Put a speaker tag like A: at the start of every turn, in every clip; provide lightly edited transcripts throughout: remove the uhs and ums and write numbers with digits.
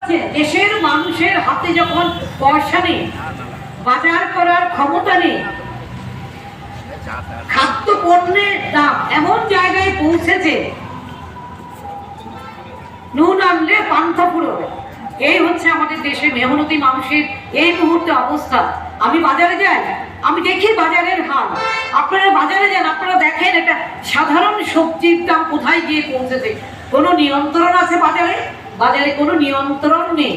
A: দেশের মানুষের হাতে যখন পয়সা নেই, বাজার করার ক্ষমতা নেই, খাদ্য পণ্যের দাম এমন জায়গায় পৌঁছেছে, নুন আনলে পান্থা ফুরোবে। এই হচ্ছে আমাদের দেশে মেহনতি মানুষের এই মুহূর্তে অবস্থা। আমি বাজারে যাই, আমি দেখি বাজারের হাল। আপনারা বাজারে যান, আপনারা দেখেন একটা সাধারণ সবজির দাম কোথায় গিয়ে পৌঁছেছে। কোনো নিয়ন্ত্রণ আছে বাজারে? বাজারে কোনো নিয়ন্ত্রণ নেই।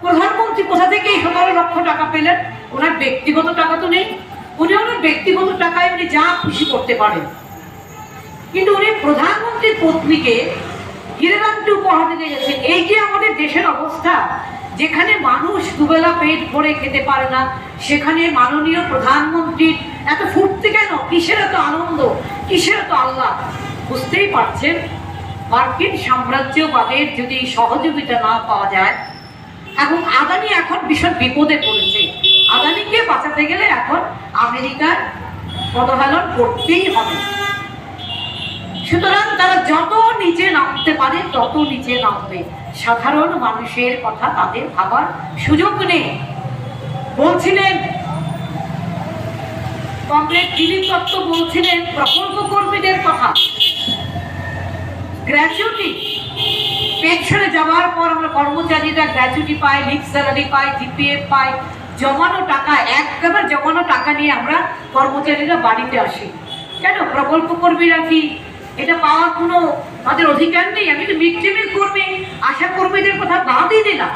A: প্রধানমন্ত্রী কোথা থেকে এই 17 লক্ষ টাকা পেলেন? ওনার ব্যক্তিগত টাকা তো নেই। উনি ওনার ব্যক্তিগত টাকায় উনি যা খুশি করতে পারেন, কিন্তু উনি প্রধানমন্ত্রীর পত্নীকে গিরেবান্তি উপহার দিতে গেছেন। এই যে আমাদের দেশের অবস্থা, যেখানে মানুষ দুবেলা পেট ভরে খেতে পারে না, সেখানে মাননীয় প্রধানমন্ত্রীর এত ফুর্তি কেন? কিসের এত আনন্দ, কিসের এত আল্লাহ? বুঝতেই পারছেন, মার্কিন সাম্রাজ্যবাদের যদি সহযোগিতা না পাওয়া যায়, এবং আদানি এখন ভীষণ বিপদে পড়েছে। আদানিকে বাঁচাতে গেলে এখন আমেরিকার পদহেলন করতেই হবে। সুতরাং তারা যত নিচে নামতে পারে তত নিচে নামবে। সাধারণ মানুষের কথা তাদের ভাবার সুযোগ নেই। বলছিলেন কমরেড দিলীপ দত্ত, বলছিলেন প্রকল্প কর্মীদের কথা, গ্র্যাচুইটি পেনশনে যাওয়ার পর আমরা কর্মচারীরা গ্র্যাচুইটি পাই, লিভ স্যালারি পাই, জিপিএফ পাই, জমানো টাকা, একবার জমানো টাকা নিয়ে আমরা কর্মচারীরা বাড়িতে আসি। কেন? প্রকল্প কর্মীরা কি এটা পাওয়ার কোনো তাদের অধিকার নেই? আমি তো মিড ডে মিল কর্মী, আশা কর্মীদের কথা বাদই দিলাম।